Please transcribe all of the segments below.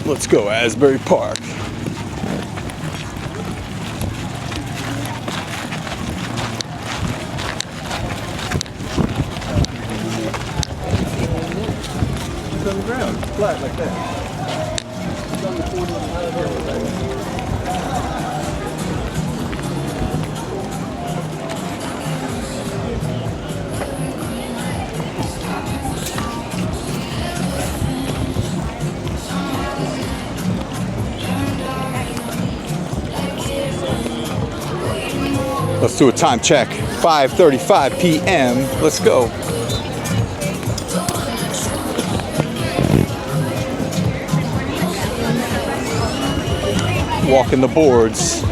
Let's go, Asbury Park. It's on the ground, flat like that. It's on the corner of the Let's do a time check. 5:35 p.m. Let's go. Walking the boards.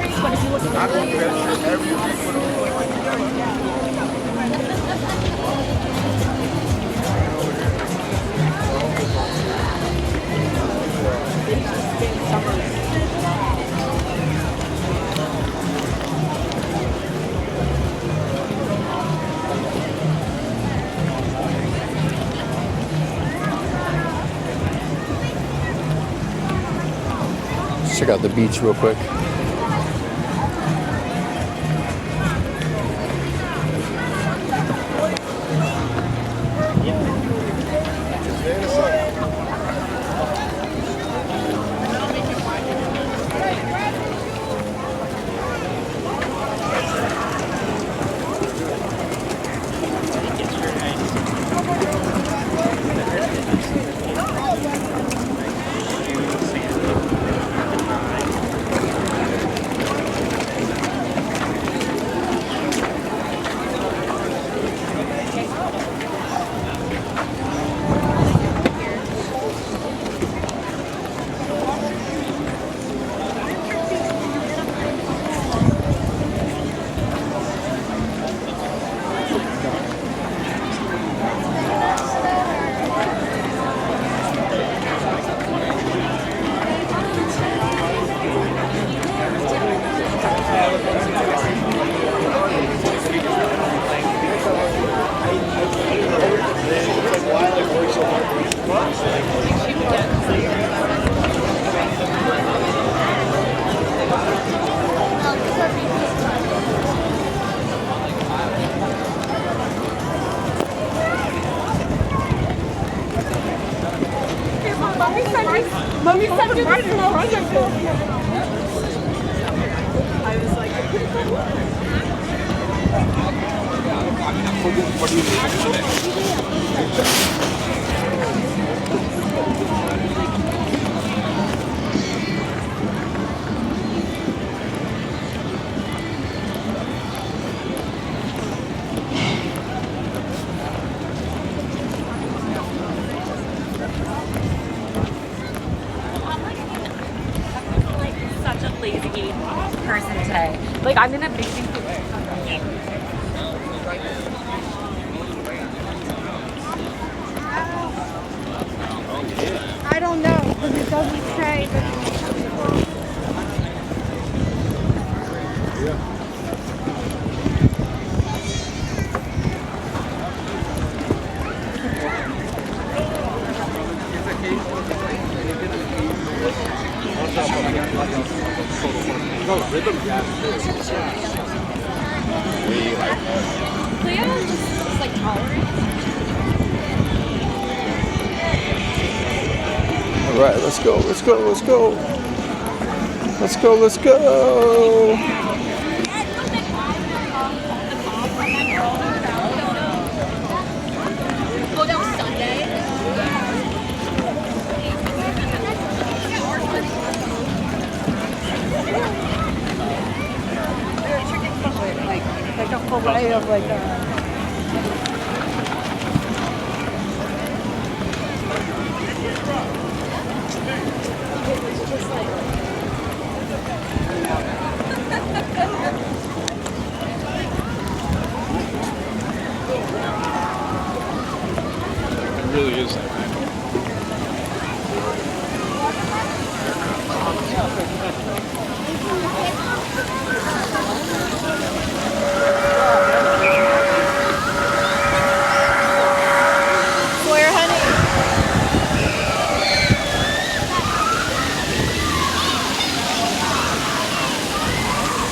Check out the beach real quick. Mommy said it right in front of him. I was like, what do you lazy person today. Like, I'm in a big I don't know, because it doesn't say. Cleo just like tolerant. All right, let's go, let's go, let's go. Let's go, let's go. Oh, that was Sunday. Like a fillet of like It really is.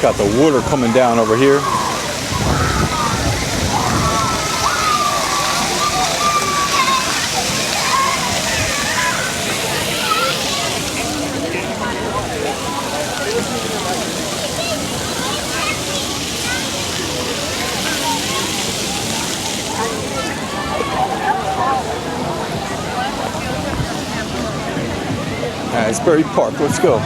Got the water coming down over here. Asbury Park, let's go.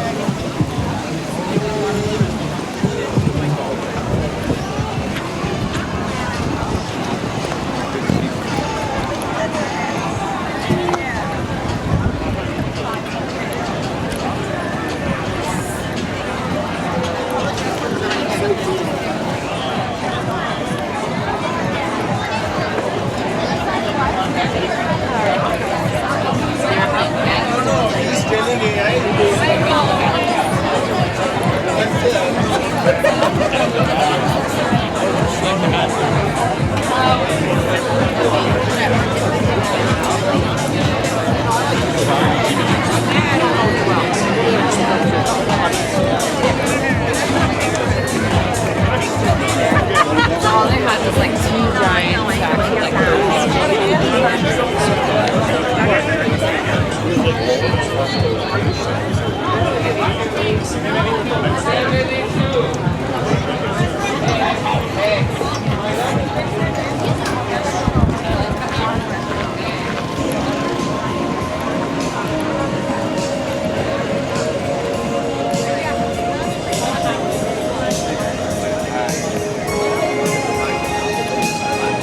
All they had was like two giant sacks of like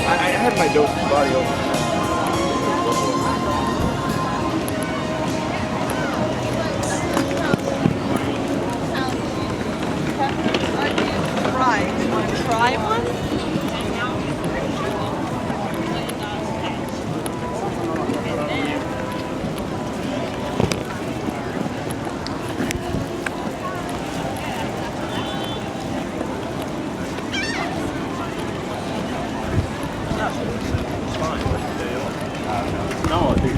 I had my dose of body over. Try one? No, dude.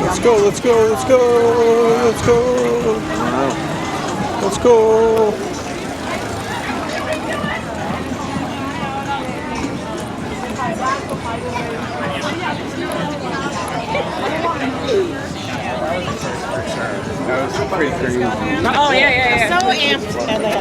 Let's go, let's go, let's go, let's go. Let's go. That was pretty crazy. oh yeah. So amped. And they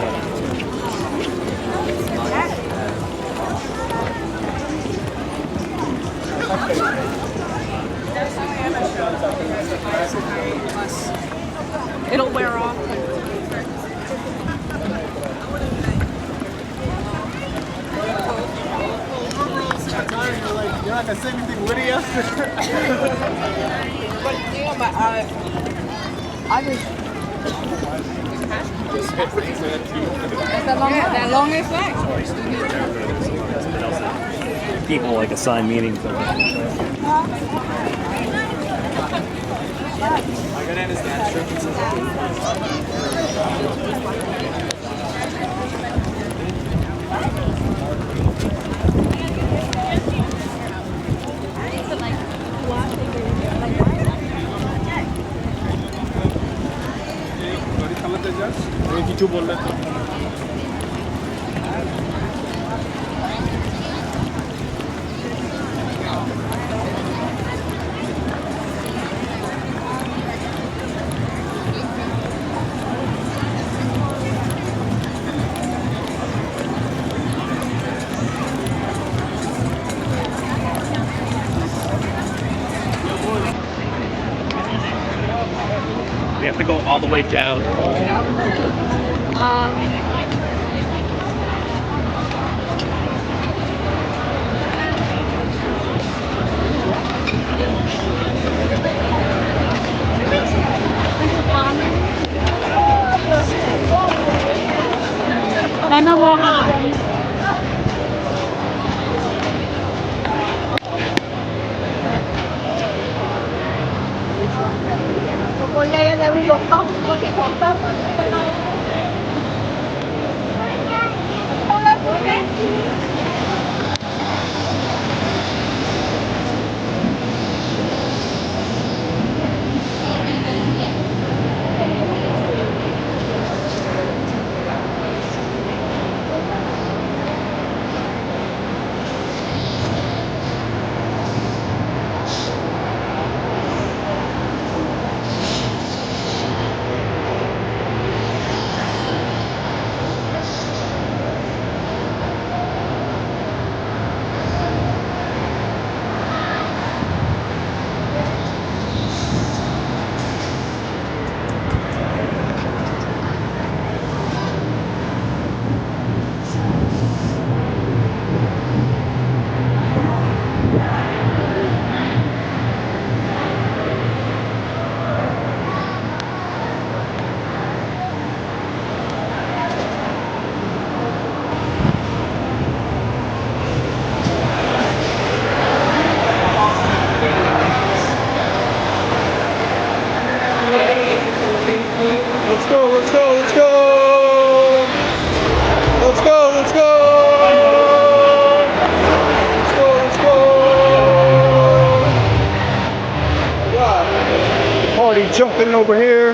It'll wear off. You're not gonna say anything witty after? But yeah, but I was. That longest leg. People like assign meaning to কিছু বললে তো We have to go all the way down. Let's go, let's go, let's go! Let's go, let's go! Let's go, let's go! Yeah. Party jumping over here.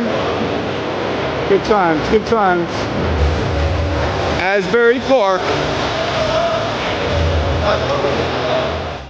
Good times, good times. Asbury Park.